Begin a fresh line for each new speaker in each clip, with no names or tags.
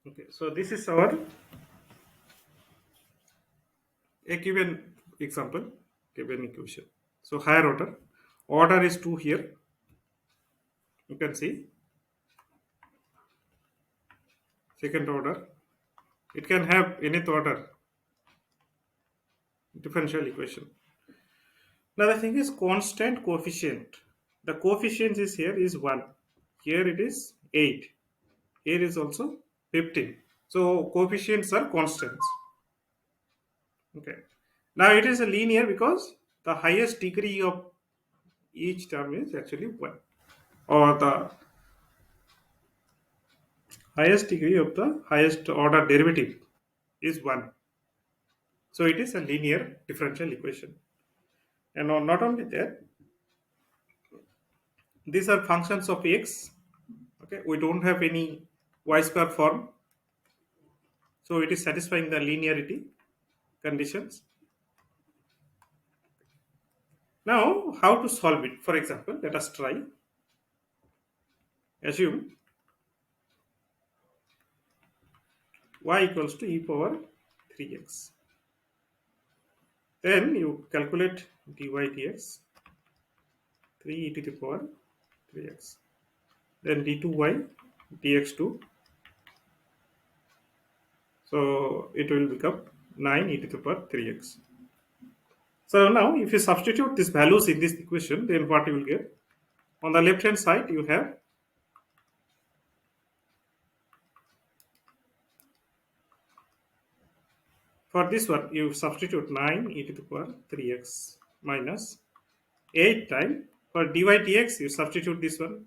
Okay, so this is our a given example, given equation. So higher order is 2 here. You can see second order. It can have nth order differential equation. Now the thing is constant coefficient. The coefficient is here is 1. Here it is 8. Here is also 15. So coefficients are constants. Okay. Now it is a linear because the highest degree of each term is actually 1, or the highest degree of the highest order derivative is 1. So it is a linear differential equation. And not only that, these are functions of x. Okay, we don't have any y square form, so it is satisfying the linearity conditions. Now, how to solve it? For example, let us try. Assume y equals to e power 3x. Then you calculate dy dx 3 e to the power 3x. Then d2y dx2. So it will become 9 e to the power 3x. So now if you substitute these values in this equation, then what you will get? On the left hand side you have for this one you substitute 9 e to the power 3x minus 8 times for dy dx you substitute this one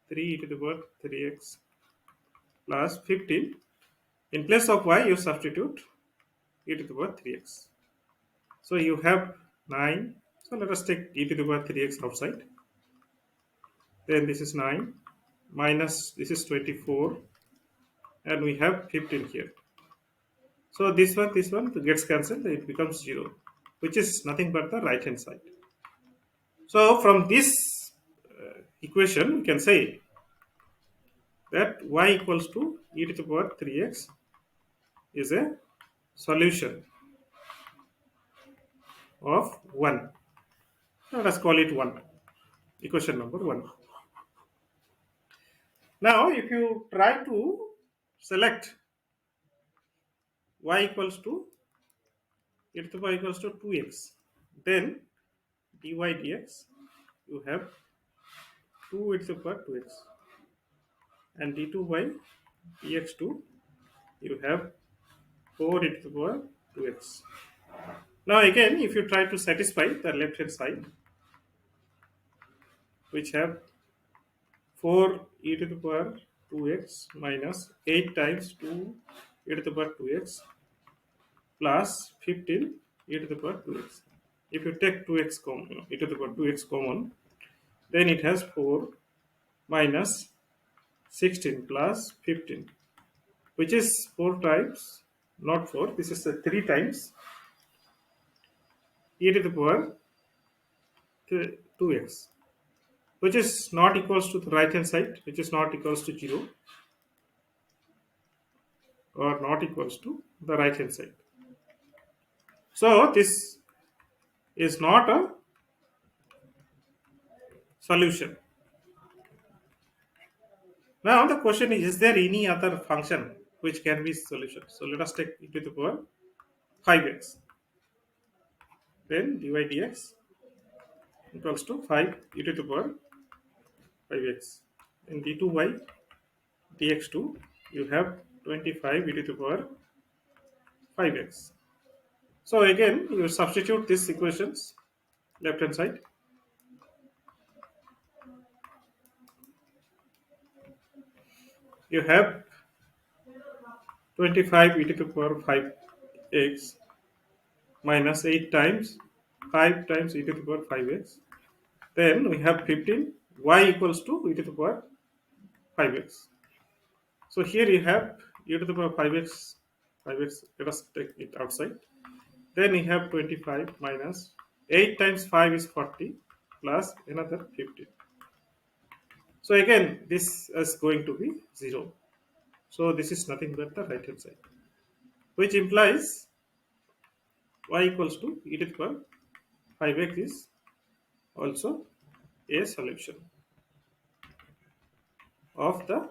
3 e to the power 3x plus 15. In place of y you substitute e to the power 3x. So you have 9. So let us take e to the power 3x outside. Then this is 9 minus this is 24 and we have 15 here. So this one gets cancelled, it becomes 0, which is nothing but the right hand side. So from this equation we can say that y equals to e to the power 3x is a solution of 1. Let us call it 1, equation number 1. Now if you try to select y equals to e to the power equals to 2x, then dy dx you have 2 e to the power 2x, and d2y dx2 you have 4 e to the power 2x. Now again if you try to satisfy the left hand side, which have 4 e to the power 2x minus 8 times 2 e to the power 2x plus 15 e to the power 2x. If you take 2x common, e to the power 2x common, then it has 4 minus 16 plus 15, which is 4 times, not 4, this is 3 times e to the power 2x, which is not equals to the right hand side, which is not equals to 0 or not equals to the right hand side. So this is not a solution. Now the question is there any other function which can be solution? So let us take e to the power 5x. Then dy dx equals to 5 e to the power 5x. In d2y dx2 you have 25 e to the power 5x. So again you substitute these equations left hand side. You have 25 e to the power 5x minus 8 times 5 times e to the power 5x. Then we have 15 y equals to e to the power 5x. So here you have e to the power 5x. Let us take it outside. Then we have 25 minus 8 times 5 is 40 plus another 15. So again this is going to be 0. So this is nothing but the right hand side, which implies y equals to e to the power 5x is also a solution of the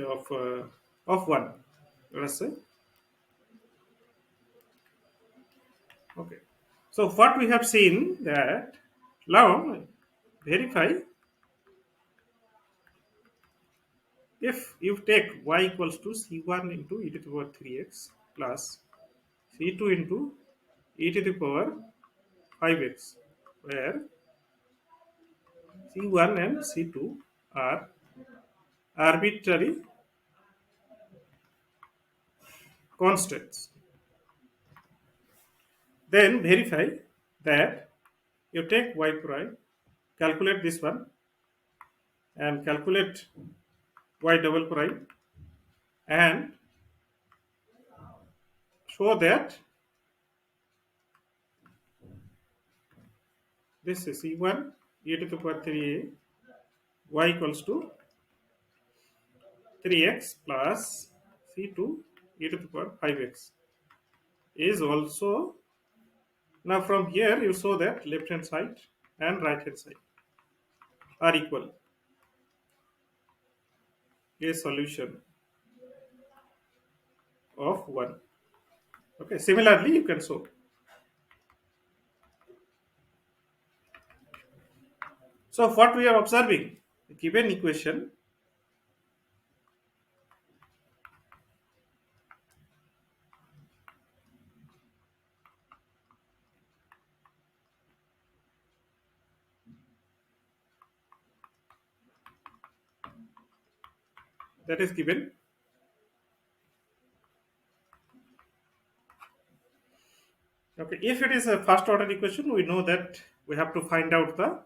of uh, of one. Let us say okay. So what we have seen that now verify if you take y equals to c1 into e to the power 3x plus c2 into e to the power 5x, where c1 and c2 are arbitrary constants. Then verify that you take y prime, calculate this one, and calculate y double prime, and show that this is c1 e to the power 3a y equals to 3x plus c2 e to the power 5x is also. Now from here you show that left hand side and right hand side are equal, a solution of 1. Okay, similarly you can show. So what we are observing, the given equation that is given. Okay, if it is a first order equation, we know that we have to find out the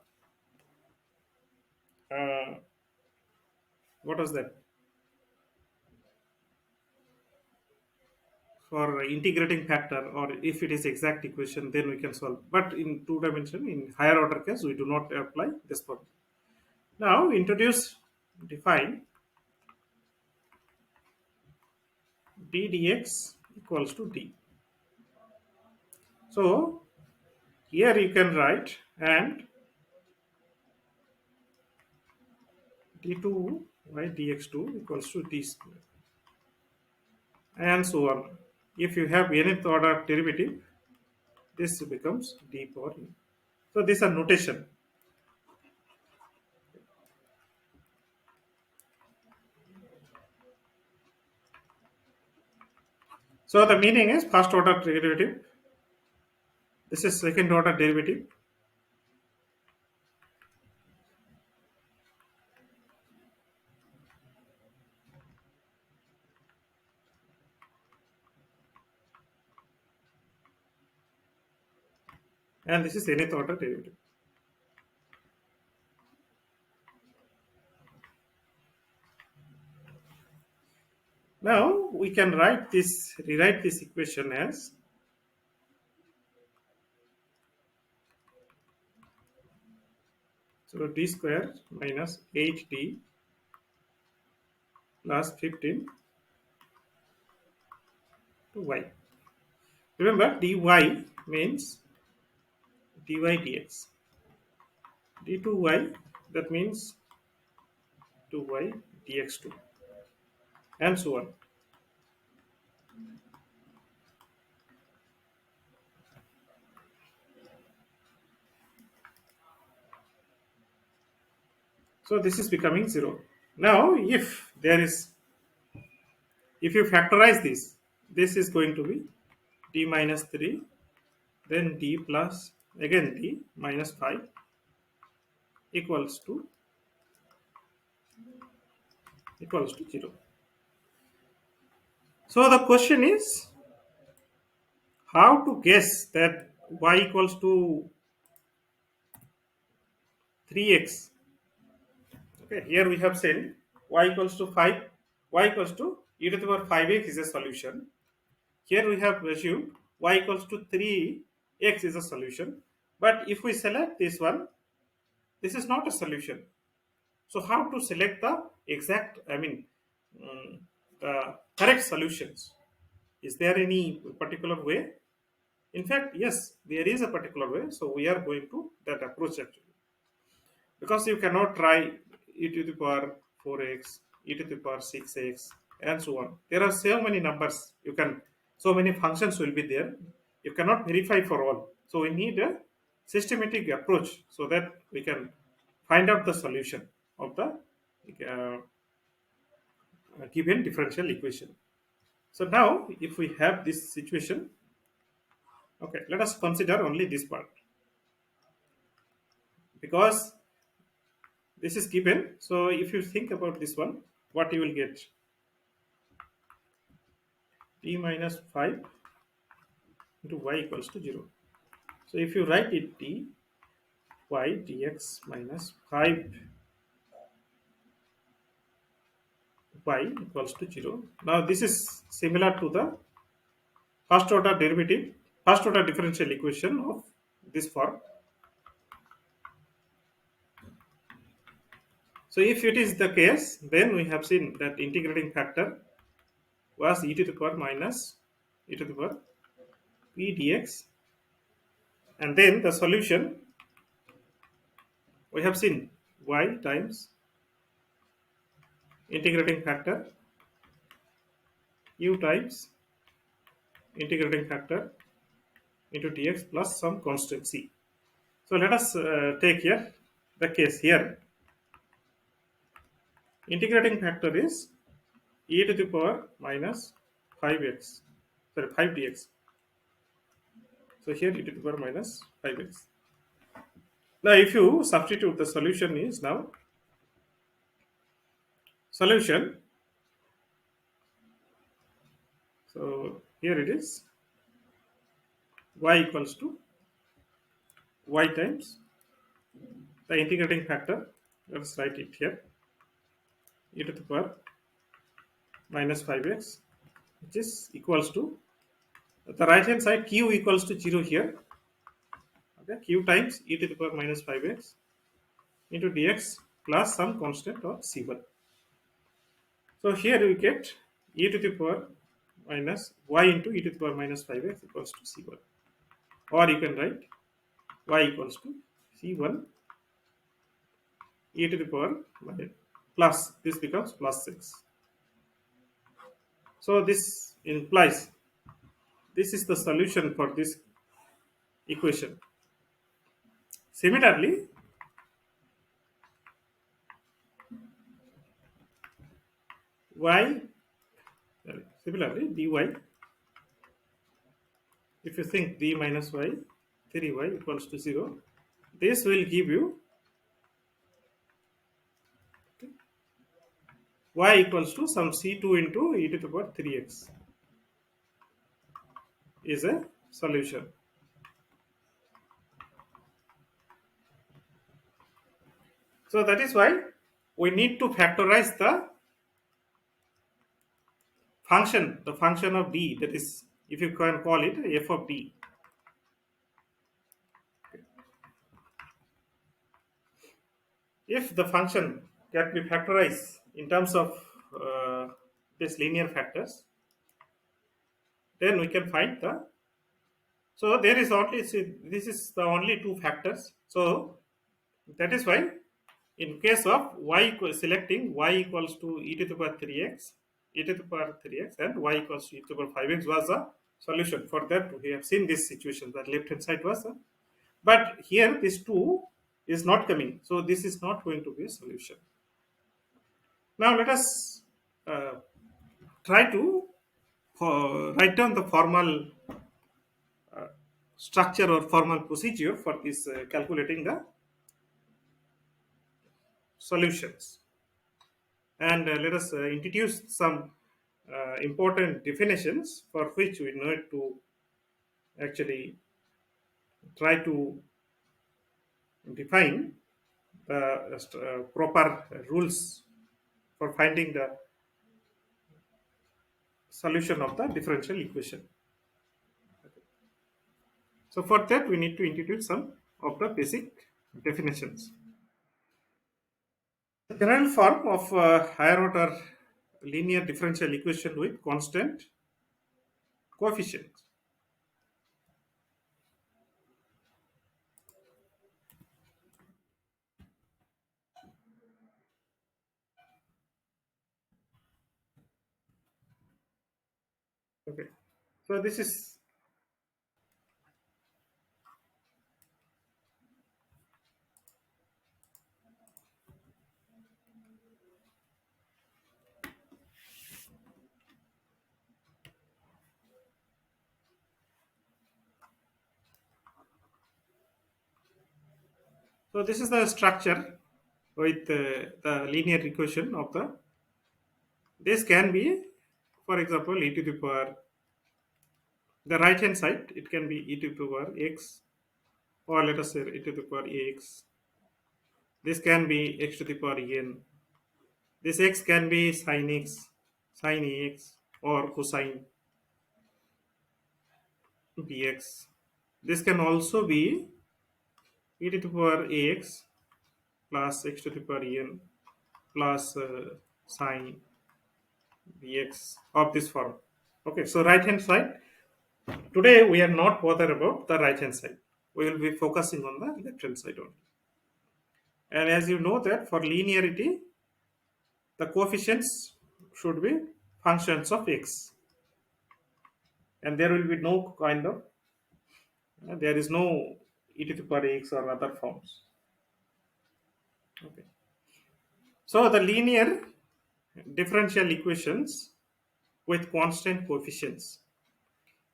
what was that for integrating factor, or if it is exact equation, then we can solve. But in two dimension, in higher order case, we do not apply this problem. Now introduce, define d dx equals to d. So here you can write and d2 by dx2 equals to d square, and so on. If you have nth order derivative, this becomes d power n. So these are notation. So the meaning is first order derivative. This is second order derivative. And this is nth order derivative. Now we can rewrite this equation as so d square minus 8d plus 15 to y. Remember dy means dy dx. d2y, that means 2y dx2, and so on. So this is becoming 0. Now if you factorize this, this is going to be d minus 3, then d plus again d minus 5 equals to 0. So the question is how to guess that y equals to 3x. Okay, here we have said y equals to 5, y equals to e to the power 5x is a solution. Here we have assumed y equals to 3x is a solution. But if we select this one, this is not a solution. So how to select the exact, the correct solutions. Is there any particular way? In fact, yes, there is a particular way. So we are going to that approach actually, because you cannot try e to the power 4x, e to the power 6x, and so on. There are so many numbers. You can, so many functions will be there. You cannot verify for all. So we need a systematic approach so that we can find out the solution of the uh, given differential equation. So now, if we have this situation, okay, let us consider only this part because this is given. So if you think about this one, what you will get? T minus 5 into y equals to 0. So if you write it t y dx minus 5 y equals to 0. Now this is similar to the first order differential equation of this form. So if it is the case, then we have seen that integrating factor was e to the power minus e to the power p dx, and then the solution we have seen y times integrating factor u times integrating factor into dx plus some constant c. So let us take here the case here. Integrating factor is e to the power minus 5x, sorry 5 dx. So here e to the power minus 5x. Now if you substitute, the solution is now solution. So here it is y equals to y times the integrating factor. Let us write it here, e to the power minus 5x, which is equals to the right hand side q equals to 0 here. Okay, q times e to the power minus 5x into dx plus some constant of c1. So here we get e to the power minus y into e to the power minus 5x equals to c1. Or you can write y equals to c1 e to the power minus plus, this becomes plus 6. So this implies this is the solution for this equation. Similarly, y similarly dy, if you think d minus y 3y equals to 0, this will give you y equals to some c2 into e to the power 3x is a solution. So that is why we need to factorize the function of d, that is, if you can call it f of d. If the function can be factorized in terms of these linear factors, then we can find the, so there is only, see, this is the only two factors. So that is why in case of selecting y equals to e to the power 3x, e to the power 3x, and y equals to e to the power 5x was a solution. For that we have seen this situation, that left hand side was a, but here this 2 is not coming, so this is not going to be a solution. Now let us uh, try to write down the formal structure or formal procedure for this calculating the solutions. And let us introduce some important definitions for which we need to actually try to define the proper rules for finding the solution of the differential equation. So for that we need to introduce some of the basic definitions. General form of higher order linear differential equation with constant coefficient. Okay. So this is the structure with the linear equation of the. This can be, for example, e to the power the right hand side. It can be e to the power x, or let us say e to the power ax. This can be x to the power n. This x can be sin x, sin ax, or cosine bx. This can also be e to the power ax plus x to the power n plus sine bx of this form. Okay, so right hand side. Today we are not bothered about the right hand side. We will be focusing on the left hand side only. And as you know that for linearity, the coefficients should be functions of x, and there will be no kind of there is no e to the power x or other forms. Okay. So the linear differential equations with constant coefficients.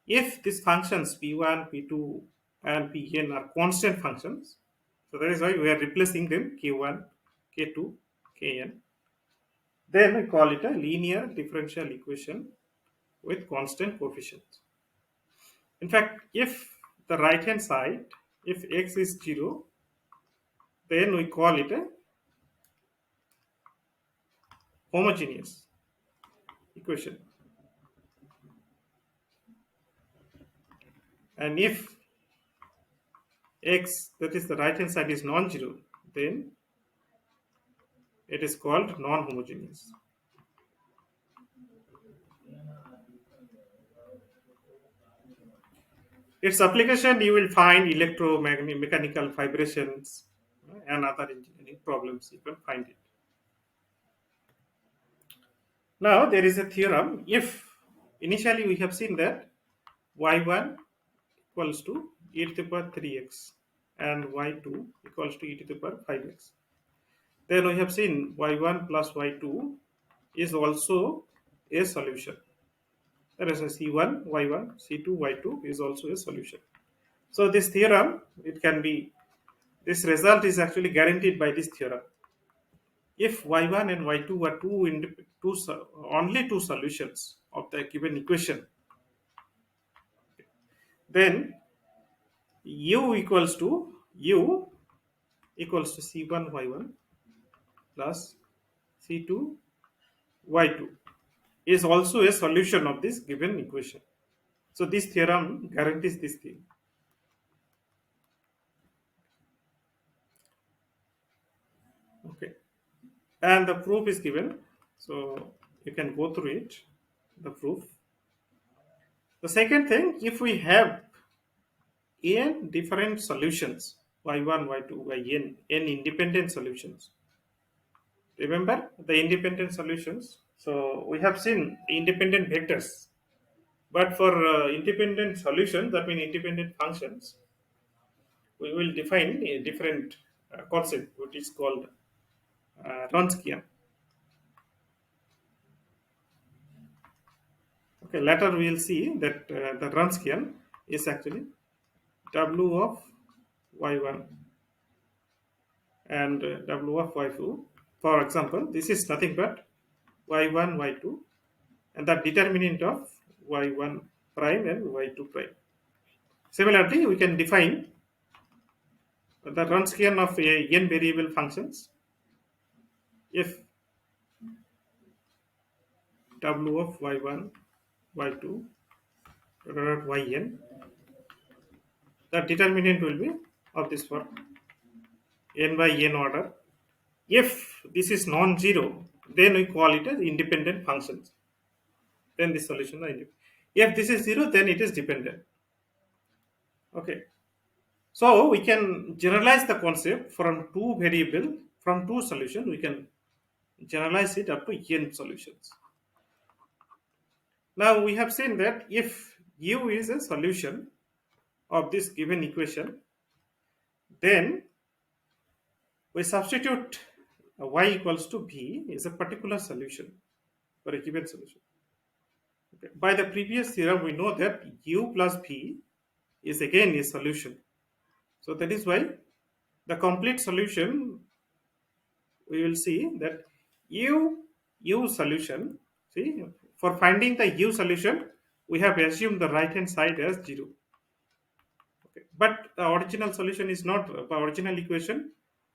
If these functions p1, p2, and pn are constant functions, so that is why we are replacing them k1, k2, kn. Then we call it a linear differential equation with constant coefficients. In fact, if the right hand side, if x is 0, then we call it a homogeneous equation. And if x, that is the right hand side, is non-zero, then it is called non-homogeneous. Its application, you will find electromechanical vibrations and other engineering problems. You can find it. Now there is a theorem. If initially we have seen that y1 equals to e to the power 3x and y2 equals to e to the power 5x. Then we have seen y1 plus y2 is also a solution. That is a C1, y1, C2, y2 is also a solution. So this theorem, it can be, this result is actually guaranteed by this theorem. If y1 and y2 were only two solutions of the given equation, then u equals to c1 y1 plus c2 y2 is also a solution of this given equation. So this theorem guarantees this thing. Okay, and the proof is given, so you can go through it. The proof. The second thing, if we have n different solutions, y1, y2, yn, n independent solutions. Remember the independent solutions? So we have seen independent vectors, but for independent solutions, that means independent functions, we will define a different concept, which is called Wronskian. Okay, later we will see that the Wronskian is actually W of y1 and W of y2. For example, this is nothing but y1, y2, and the determinant of y1 prime and y2 prime. Similarly, we can define the Wronskian of n variable functions if W of y1, y2, yn, the determinant will be of this form n by n order If this is non-zero, then we call it as independent functions. Then the solution is independent. If this is zero, then it is dependent. Okay. So we can generalize the concept from two variable, from two solutions. We can generalize it up to n solutions. Now we have seen that if u is a solution of this given equation, then we substitute y equals to v is a particular solution for a given solution. Okay. By the previous theorem, we know that u plus v is again a solution. So that is why the complete solution, we will see that u solution. See, for finding the u solution, we have assumed the right hand side as 0. Okay. But the original solution is not the original equation.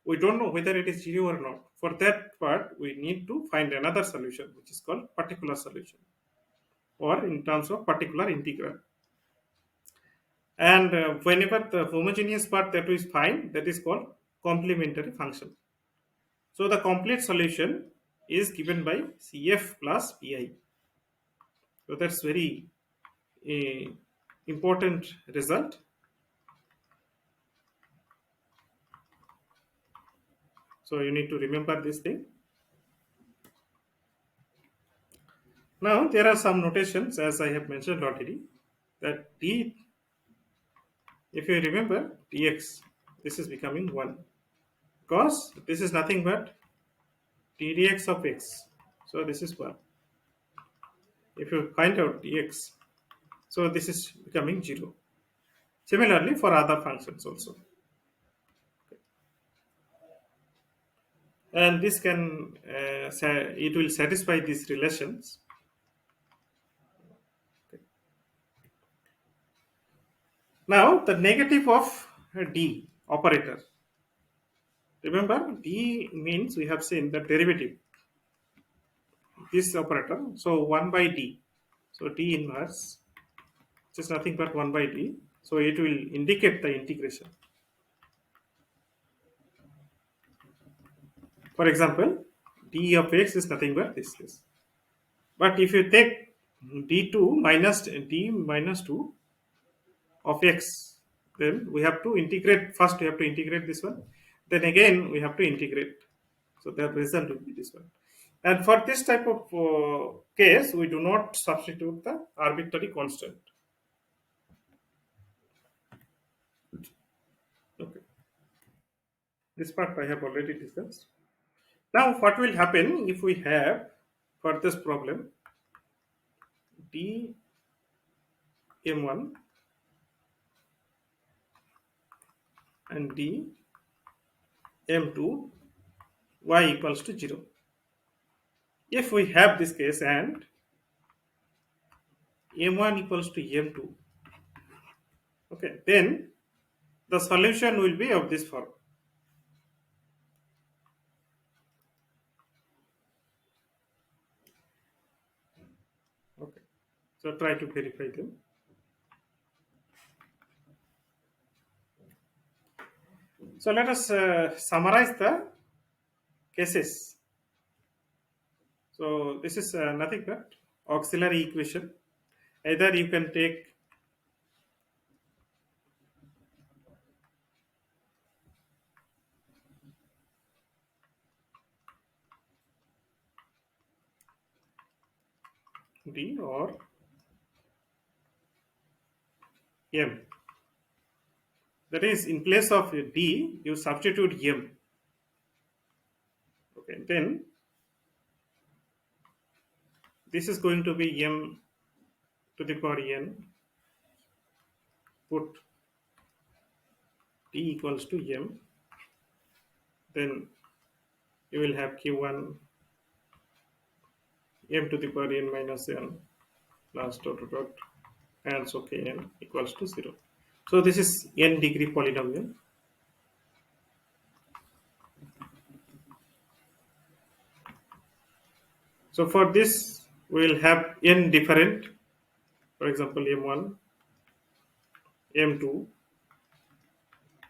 We don't know whether it is 0 or not. For that part, we need to find another solution, which is called particular solution, or in terms of particular integral. And whenever the homogeneous part that we find, that is called complementary function. So the complete solution is given by CF plus PI. So that's very important result. So you need to remember this thing. Now there are some notations, as I have mentioned already, that d, if you remember dx, this is becoming 1, because this is nothing but d dx of x. So this is 1. If you find out dx, so this is becoming 0. Similarly for other functions also. And this can, it will satisfy these relations. Now the negative of d operator. Remember, d means we have seen the derivative, this operator. So 1 by d. So d inverse, which is nothing but 1 by d. So it will indicate the integration. For example, d of x is nothing but this. But if you take d2 minus d minus 2 of x, then we have to integrate. First we have to integrate this one, then again we have to integrate. So the result will be this one. And for this type of case, we do not substitute the arbitrary constant. Okay, this part I have already discussed. Now what will happen if we have, for this problem, d m1 and d m2 y equals to 0. If we have this case and m1 equals to m2, okay, then the solution will be of this form. Okay, so try to verify them. So let us summarize the cases. So this is nothing but auxiliary equation. Either you can take d or m. That is, in place of d, you substitute m. Okay, then this is going to be m to the power n. Put d equals to m. Then you will have q1 m to the power n minus n plus dot dot dot, and so kn equals to 0. So this is n degree polynomial. So for this, we will have n different, for example, m1, m2,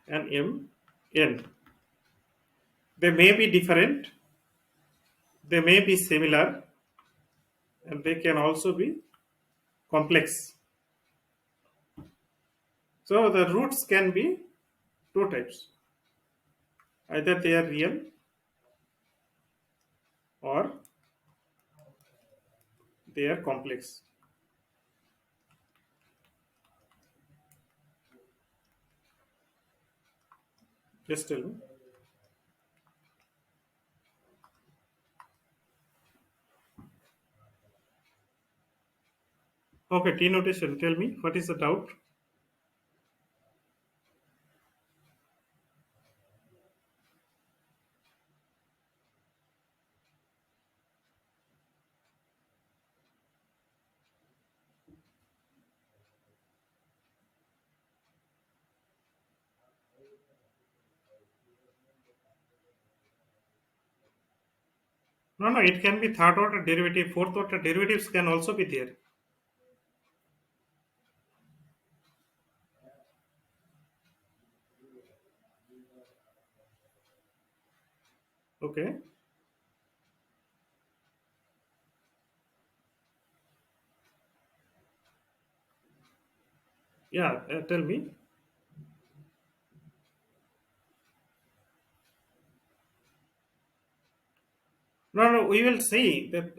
and mn. They may be different, they may be similar, and they can also be complex. So the roots can be two types. Either they are real or they are complex. Just tell me. Okay, T notation. Tell me what is the doubt? No, no, it can be third order derivative, fourth order derivatives can also be there. Okay. Yeah, tell me. No, no, we will see that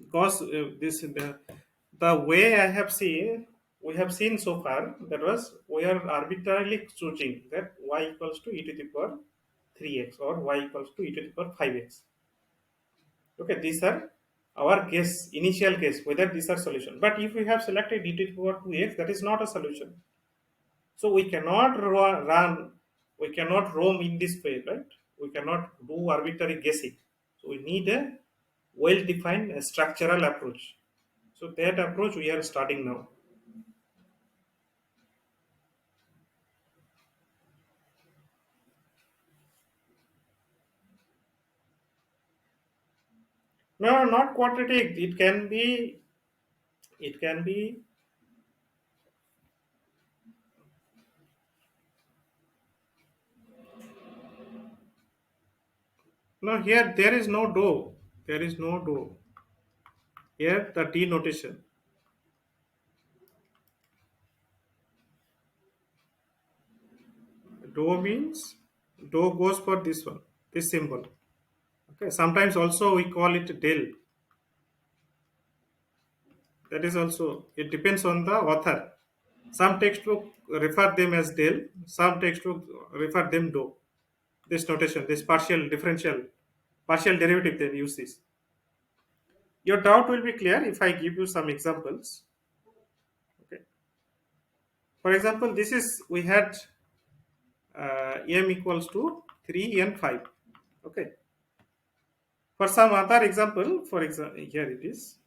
because this the way I have seen we have seen so far that was we are arbitrarily choosing that y equals to e to the power 3x or y equals to e to the power 5x. Okay, these are our guess, initial guess whether these are solution. But if we have selected e to the power 2x, that is not a solution. So we cannot run, we cannot roam in this way, right? We cannot do arbitrary guessing. So we need a well-defined structural approach. So that approach we are starting now. No, not quadratic. It can be. No, here there is no do. There is no do. Here the T notation. Do means do goes for this one, this symbol. Okay. Sometimes also we call it del. That is also it depends on the author. Some textbook refer them as del. Some textbook refer them do. This notation, this partial differential, partial derivative, they use this. Your doubt will be clear if I give you some examples. Okay. For example, this is we had m equals to 3 and 5. Okay. For some other example, for example, here it is.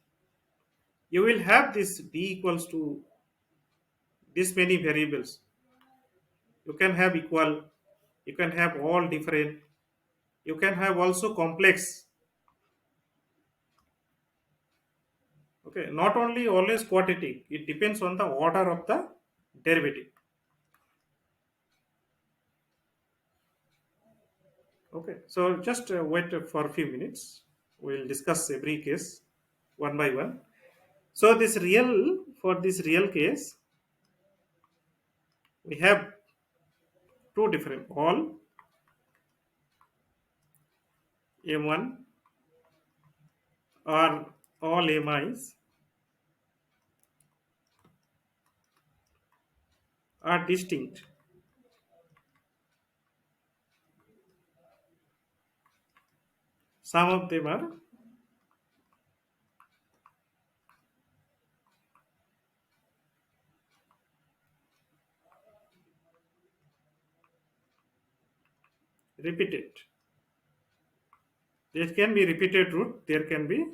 You will have this d equals to this many variables. You can have equal, you can have all different, you can have also complex. Okay, not only always quadratic, it depends on the order of the derivative. Okay, so just wait for a few minutes. We'll discuss every case one by one. So this real, for this real case, we have two different all m1 or all mi's are distinct. Some of them are repeated. There can be repeated root, there can be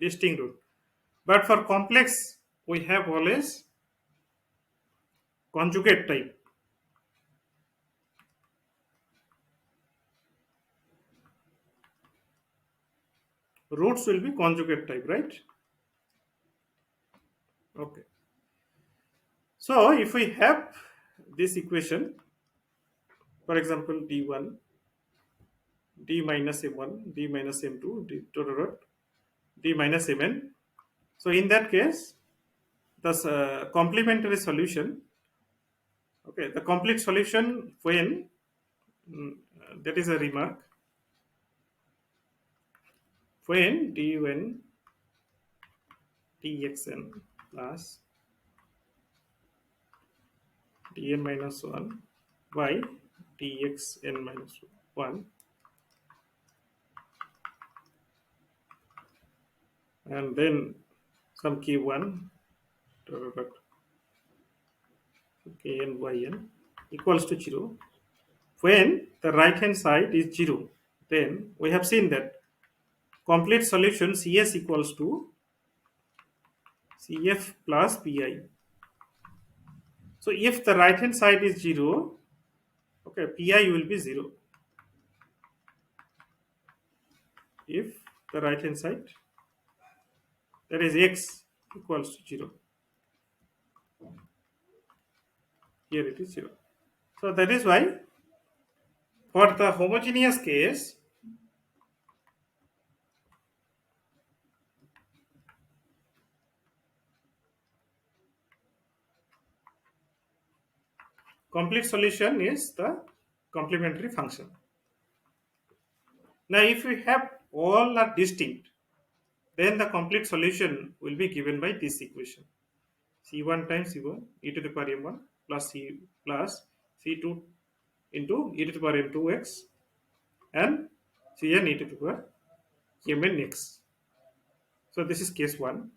distinct root. But for complex, we have always conjugate type. Roots will be conjugate type, right? Okay. So if we have this equation, for example, d1, d minus m1, d minus m2, d dot dot dot, d minus mn. So in that case, the complementary solution, okay, the complete solution when that is a remark, when d1 dxn plus dn minus 1 by dxn minus 1, and then some k1 dot dot dot, kn yn equals to 0. When the right hand side is 0, then we have seen that complete solution cs equals to cf plus pi. So if the right hand side is 0, okay, pi will be 0. If the right hand side, that is x, equals to 0, here it is 0. So that is why for the homogeneous case, complete solution is the complementary function. Now if we have all are distinct, then the complete solution will be given by this equation: c1 times c1 e to the power m1 plus c plus c2 into e to the power m2x and cn e to the power mnx. So this is case 1,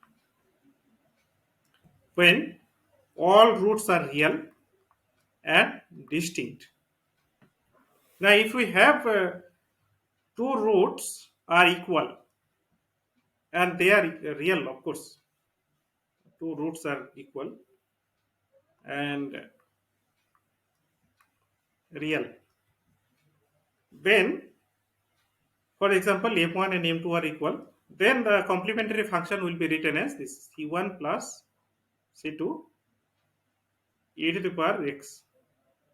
when all roots are real and distinct. Now if we have two roots are equal and they are real, of course, two roots are equal and real, then for example m1 and m2 are equal, then the complementary function will be written as this: c1 plus c2 e to the power x.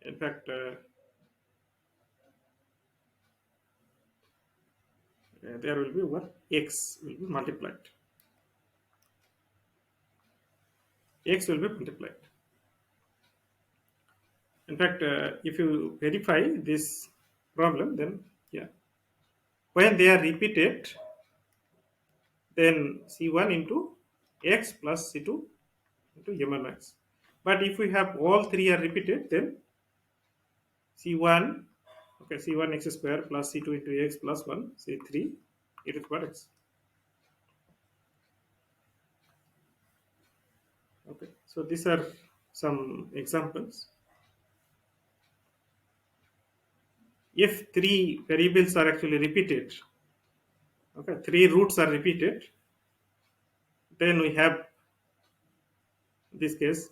In fact, there will be what? X will be multiplied. X will be multiplied. In fact, if you verify this problem, then yeah, when they are repeated, then c1 into x plus c2 into mnx. But if we have all three are repeated, then c1, okay, c1 x square plus c2 into x plus 1 c3 e to the power x. Okay, so these are some examples. If three variables are actually repeated, okay, three roots are repeated, then we have this case.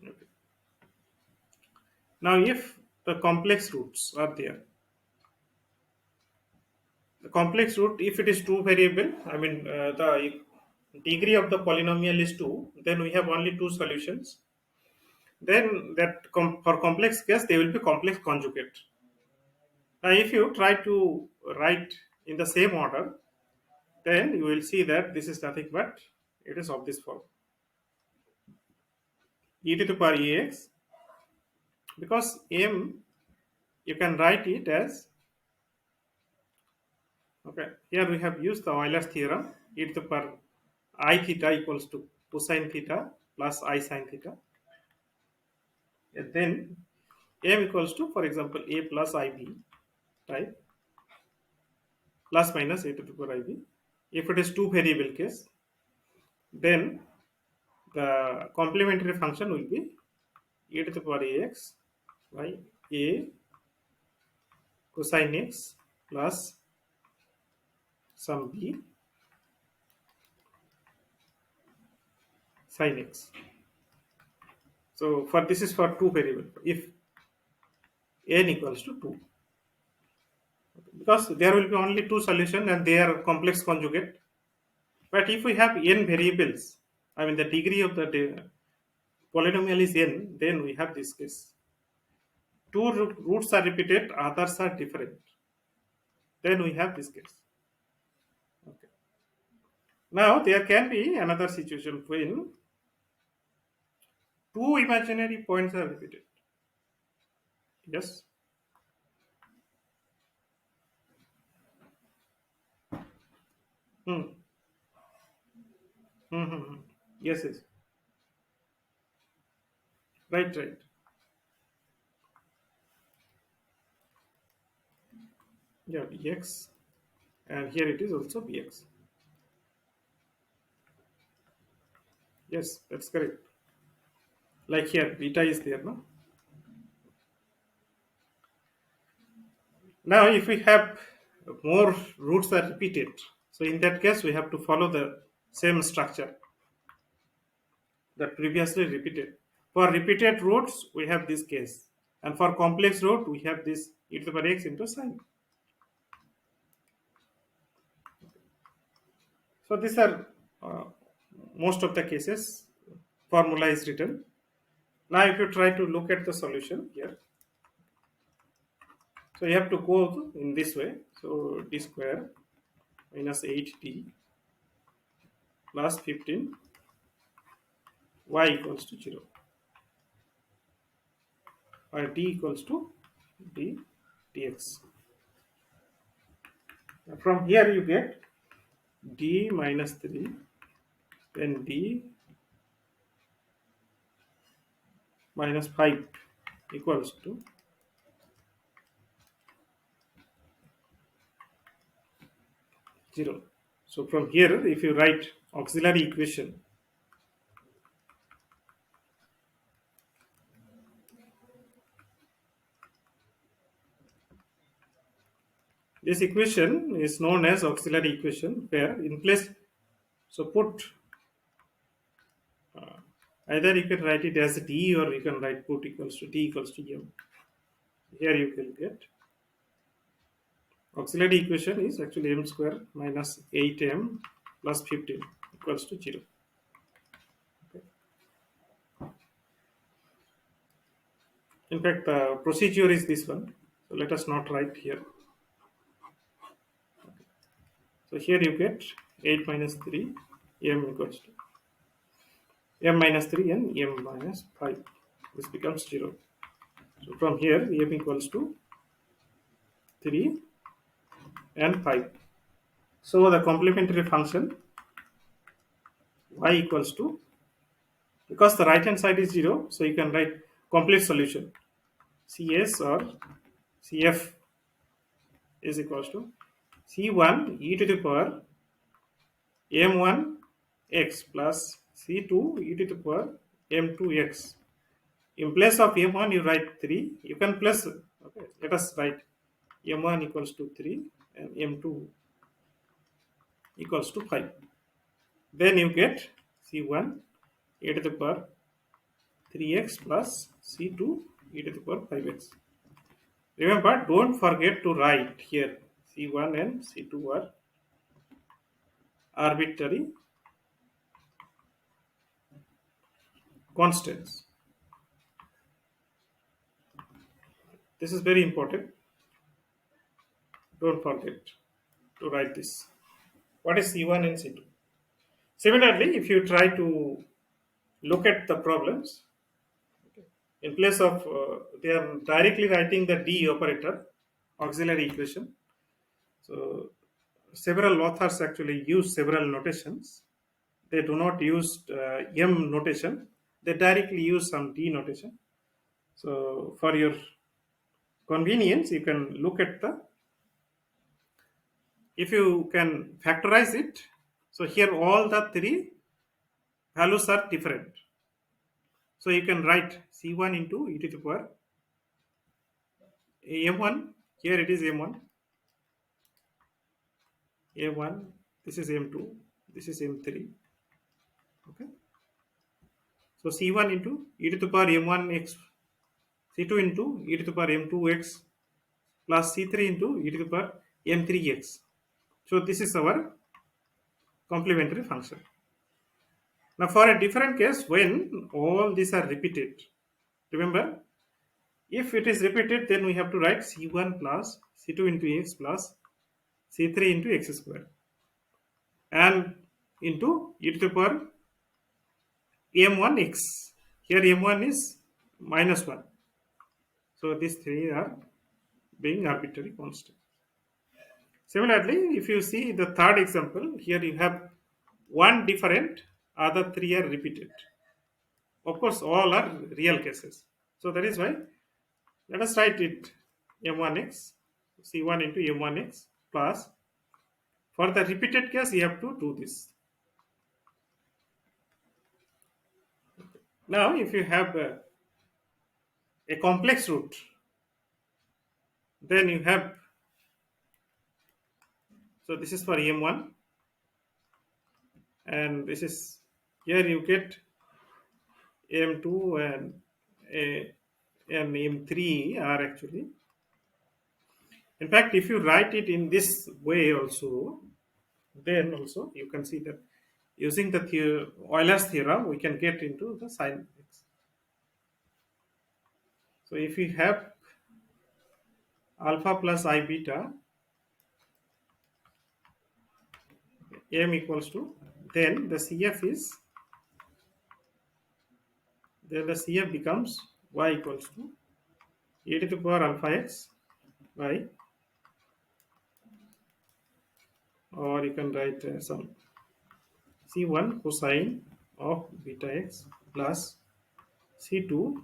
Okay. Now if the complex roots are there, the complex root, if it is two variable, I mean the degree of the polynomial is 2, then we have only two solutions. Then that for complex case, they will be complex conjugate. Now if you try to write in the same order, then you will see that this is nothing but it is of this form: e to the power ax, because m you can write it as, okay, here we have used the Euler's theorem, e to the power I theta equals to cosine theta plus I sine theta, and then m equals to, for example, a plus ib type plus minus a to the power ib. If it is two variable case, then the complementary function will be e to the power ax by a cosine x plus some b sin x. So for this is for two variable, if n equals to 2, because there will be only two solution and they are complex conjugate. But if we have n variables, I mean the degree of the polynomial is n, then we have this case. Two roots are repeated, others are different. Then we have this case. Okay. Now there can be another situation when two imaginary points are repeated. Yes. Hmm. Hmm. Hmm. Hmm. Yes. Yes. Right. Right. Yeah. Bx, and here it is also bx. Yes, that's correct. Like here, beta is there, no? Now, if we have more roots are repeated, so in that case, we have to follow the same structure that previously repeated. For repeated roots, we have this case, and for complex root, we have this e to the power x into sine. So these are uh, most of the cases. Formula is written. Now, if you try to look at the solution here, so you have to go in this way. So d square minus 8d plus 15 y equals to 0, or d equals to d dx. From here you get d minus 3, then d minus 5 equals to 0. So from here, if you write auxiliary equation, this equation is known as auxiliary equation, where in place, so put either you can write it as d, or you can write put equals to d equals to m. Here you will get auxiliary equation is actually m square minus 8m plus 15 equals to 0. Okay. In fact, the procedure is this one. So let us not write here. So here you get 8 minus 3 m equals to m minus 3 and m minus 5. This becomes 0. So from here m equals to 3 and 5. So the complementary function y equals to, because the right hand side is 0, so you can write complete solution. Cs or Cf is equals to C1 e to the power m1 x plus C2 e to the power m2 x. In place of m1 you write 3. You can plus, okay, let us write m1 equals to 3 and m2 equals to 5. Then you get C1 e to the power 3x plus C2 e to the power 5x. Remember, don't forget to write here C1 and C2 are arbitrary constants. This is very important. Don't forget to write this. What is C1 and C2? Similarly, if you try to look at the problems, in place of they are directly writing the D operator, auxiliary equation. So several authors actually use several notations. They do not use M notation. They directly use some D notation. So for your convenience, you can look at the, if you can factorize it. So here all the three values are different. So you can write C1 into e to the power m1. Here it is m1, a1. This is m2. This is m3. Okay. So C1 into e to the power m1 x, C2 into e to the power m2 x plus C3 into e to the power m3 x. So this is our complementary function. Now for a different case, when all these are repeated, remember If it is repeated, then we have to write c1 plus c2 into x plus c3 into x square and into e to the power m1x. Here m1 is minus 1. So these three are being arbitrary constant. Similarly, if you see the third example, here you have one different, other three are repeated. Of course, all are real cases. So that is why let us write it m1x, c1 into m1x plus. For the repeated case, you have to do this. Now, if you have a complex root, then you have, so this is for m1, and this is, here you get m2 and m3 are actually, in fact, if you write it in this way also, then also you can see that using the Euler's theorem, we can get into the sin x. So if we have alpha plus I beta m equals to, then the CF is, then the CF becomes y equals to e to the power alpha x by, or you can write some C1 cosine of beta x plus C2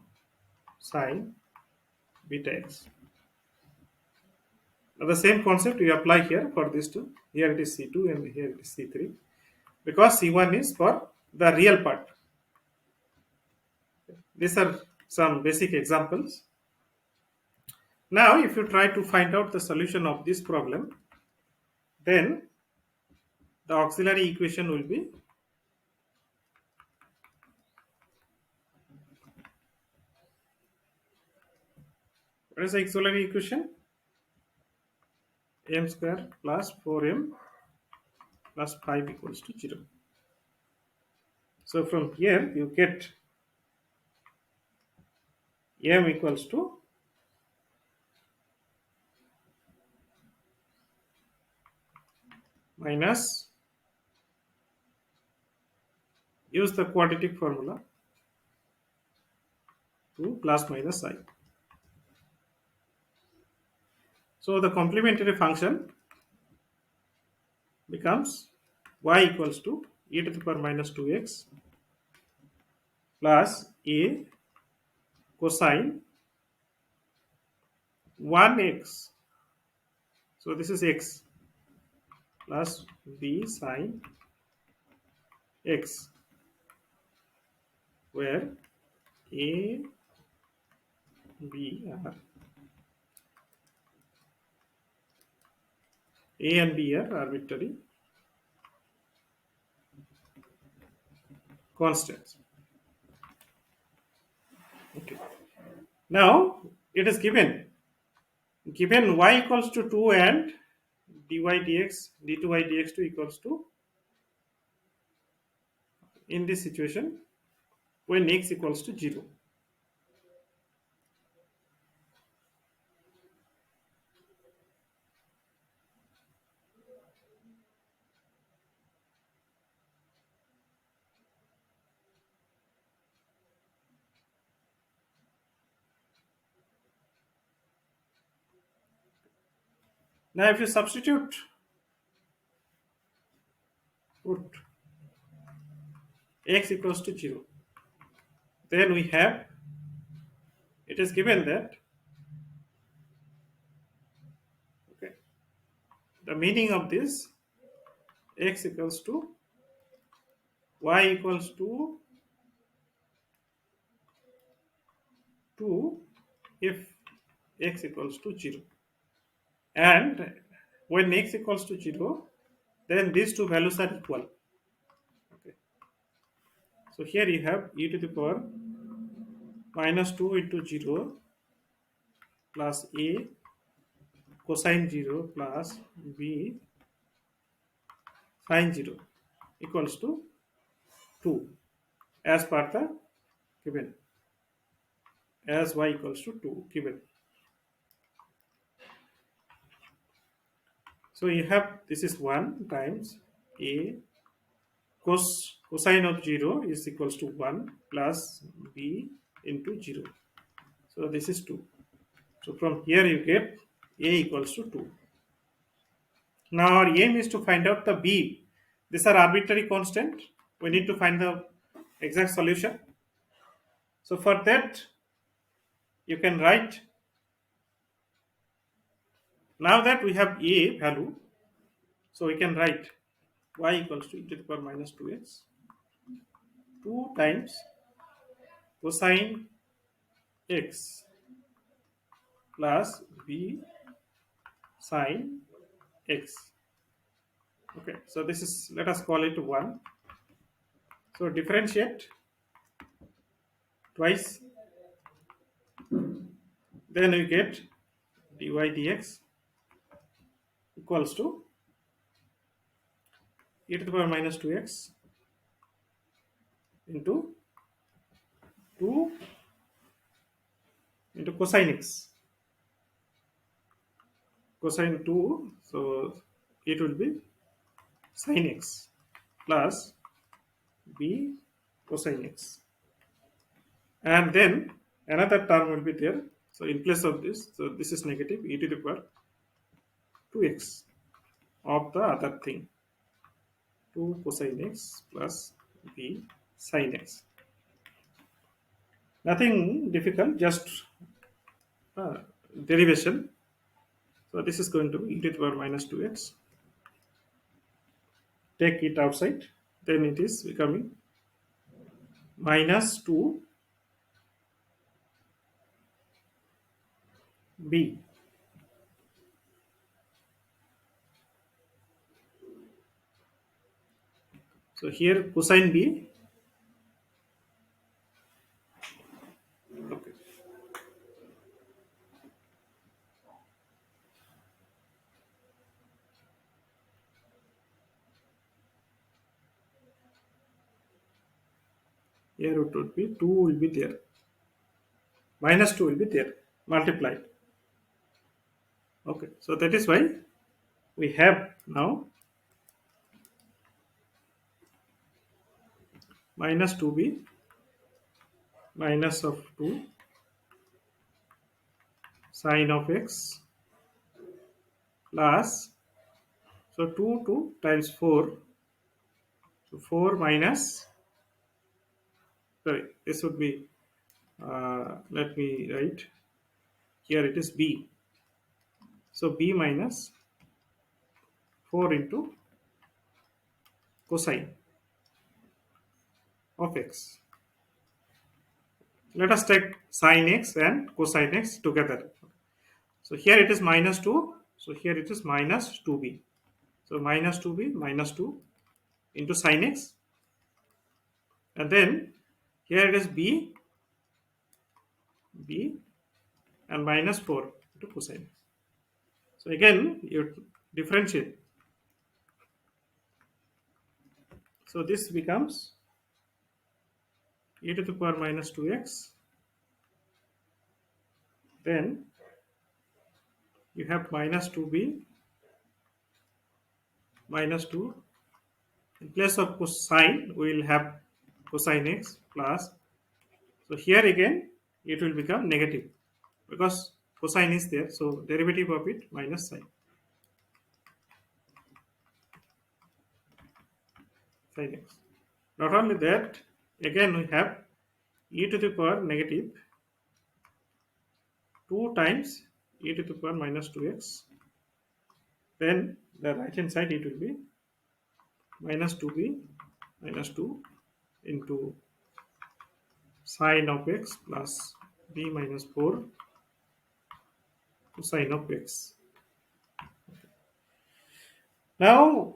sine beta x. Now the same concept we apply here for these two. Here it is C2 and here it is C3, because C1 is for the real part. These are some basic examples. Now if you try to find out the solution of this problem, then the auxiliary equation will be, what is the auxiliary equation? M square plus 4m plus 5 equals to 0. So from here you get m equals to minus, use the quadratic formula, to plus minus I. So the complementary function becomes y equals to e to the power minus 2x plus a cosine 1x. So this is x plus b sine x, where a, b are, a and b are arbitrary constants. Okay. Now it is given y equals to 2 and dy dx d2y dx2 equals to, in this situation, when x equals to 0. Now if you substitute, put x equals to 0, then we have, it is given that, okay, the meaning of this, x equals to, y equals to 2 if x equals to 0, and when x equals to 0, then these two values are equal. Okay. So here you have e to the power minus 2 into 0 plus a cosine 0 plus b sine 0 equals to 2 as per the given. as y equals to 2 given. So you have this is 1 times a cosine of 0 is equals to 1 plus b into 0. So this is 2. So from here you get a equals to 2. Now our aim is to find out the b. These are arbitrary constant. We need to find the exact solution. So for that you can write, now that we have a value, so we can write y equals to e to the power minus 2x 2 times cosine x plus b sine x. Okay, so this is, let us call it 1. So differentiate twice, then we get dy dx equals to e to the power minus 2x into 2 into cosine x. Cosine 2, so it will be sin x plus b cosine x. And then another term will be there. So in place of this, so this is negative e to the power 2x of the other thing. 2 cosine x plus b sin x. Nothing difficult, just derivation. So this is going to be e to the power minus 2x. Take it outside, then it is becoming minus 2b. So here cosine b. Okay. Here it would be 2 will be there. Minus 2 will be there. Multiplied. Okay. So that is why we have now minus 2b minus of 2 sine of x plus, so 2 times 4, so 4 minus, sorry, this would be, let me write, here it is b. So b minus 4 into cosine of x. Let us take sine x and cosine x together. So here it is minus 2. So here it is minus 2b. So minus 2b minus 2 into sine x. And then here it is b and minus 4 into cosine. So again you differentiate. So this becomes e to the power minus 2x. Then you have minus 2b minus 2. In place of cosine, we will have cosine x plus. So here again, it will become negative because cosine is there. So derivative of it minus sine x. Not only that, again we have e to the power negative 2 times e to the power minus 2x. Then the right hand side it will be minus 2b minus 2 into sine of x plus b minus 4 cosine of x. Now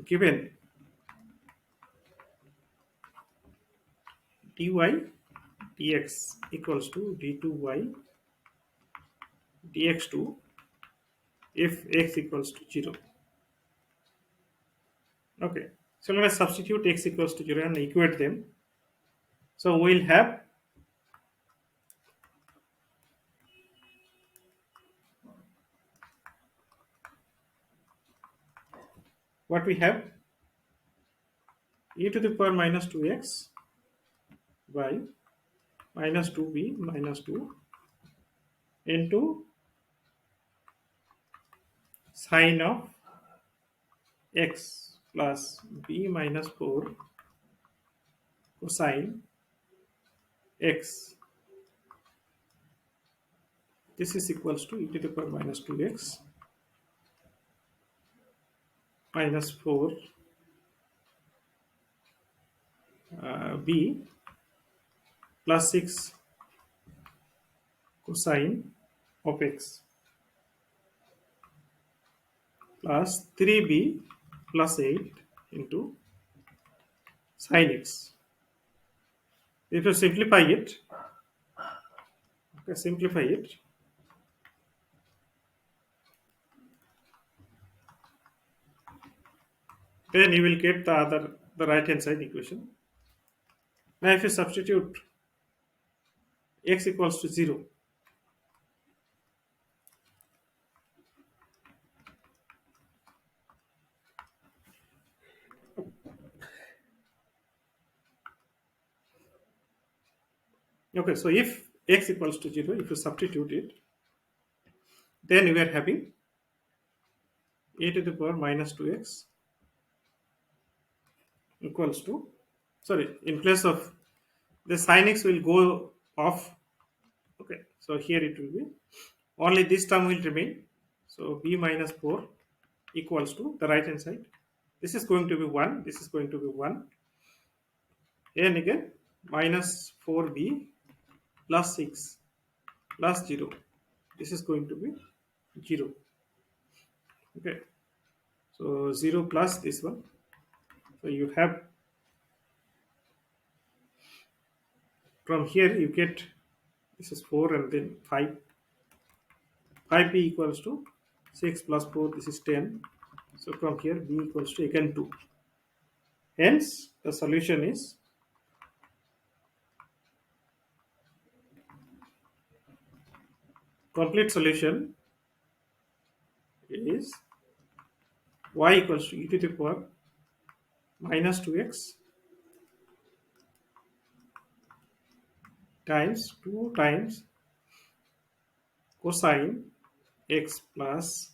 given dy dx equals to d2y dx2 if x equals to 0. Okay, so let us substitute x equals to 0 and equate them. So we'll have What we have, e to the power minus 2x by minus 2b minus 2 into sine of x plus b minus 4 cosine x. This is equals to e to the power minus 2x minus 4 b plus 6 cosine of x plus 3b plus 8 into sin x. If you simplify it, okay, simplify it, then you will get the right hand side equation. Now if you substitute x equals to 0, okay, so if x equals to 0, if you substitute it, then we are having a to the power minus 2x equals to, sorry, in place of the sin x will go off. Okay, so here it will be only this term will remain. So b minus 4 equals to the right hand side. This is going to be 1, this is going to be 1, and again minus 4b plus 6 plus 0. This is going to be 0. Okay, so 0 plus this one. So you have, from here you get, this is 4 and then 5. 5b equals to 6 plus 4, this is 10. So from here b equals to again 2. Hence the solution is complete solution is y equals to e to the power minus 2x times 2 times cosine x plus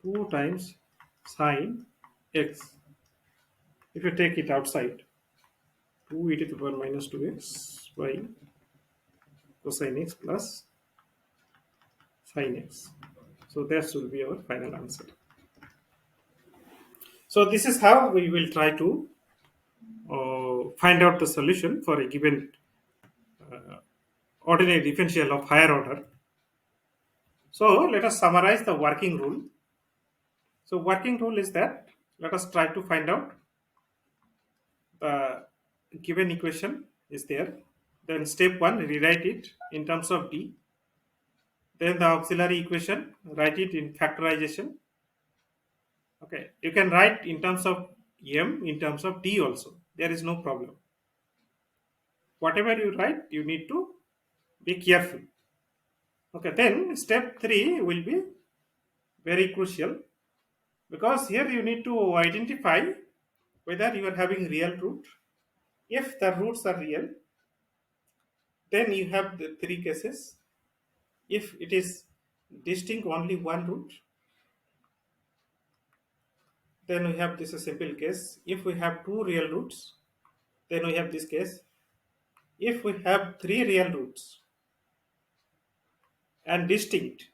2 times sine x. If you take it outside, 2 e to the power minus 2x by cosine x plus sine x. So that will be our final answer. So this is how we will try to find out the solution for a given ordinary differential of higher order. So let us summarize the working rule. So working rule is that let us try to find out the given equation is there. Then step 1, rewrite it in terms of d. Then the auxiliary equation, write it in factorization. Okay, you can write in terms of m, in terms of d also. There is no problem. Whatever you write, you need to be careful. Okay, then step 3 will be very crucial, because here you need to identify whether you are having real root. If the roots are real, then you have the three cases. If it is distinct only one root, then we have this a simple case. If we have two real roots, then we have this case. If we have three real roots and distinct,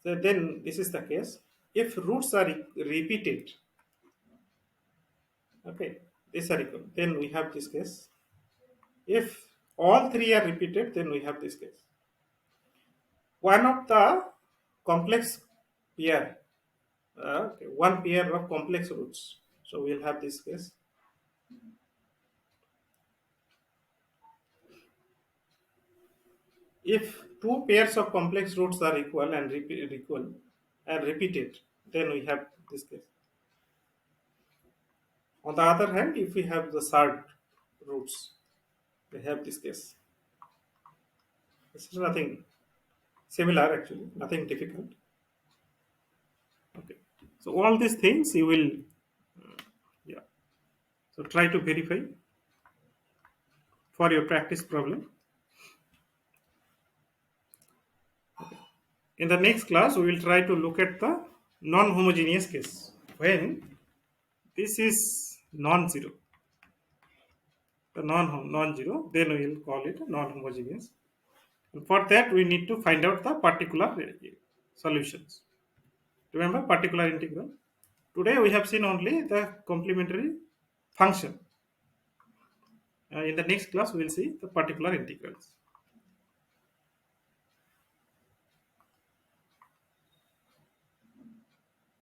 so then this is the case. If roots are repeated, okay, these are equal, then we have this case. If all three are repeated, then we have this case. One of the complex pair, okay, one pair of complex roots. So we'll have this case. If two pairs of complex roots are equal and repeated, then we have this case. On the other hand, if we have the third roots, we have this case. This is nothing similar actually, nothing difficult. Okay. So all these things you will, yeah. So try to verify for your practice problem. In the next class, we will try to look at the non-homogeneous case. When this is non-zero, the non-zero, then we will call it non-homogeneous. And for that, we need to find out the particular solutions. Remember particular integral. Today we have seen only the complementary function. In the next class, we will see the particular integrals.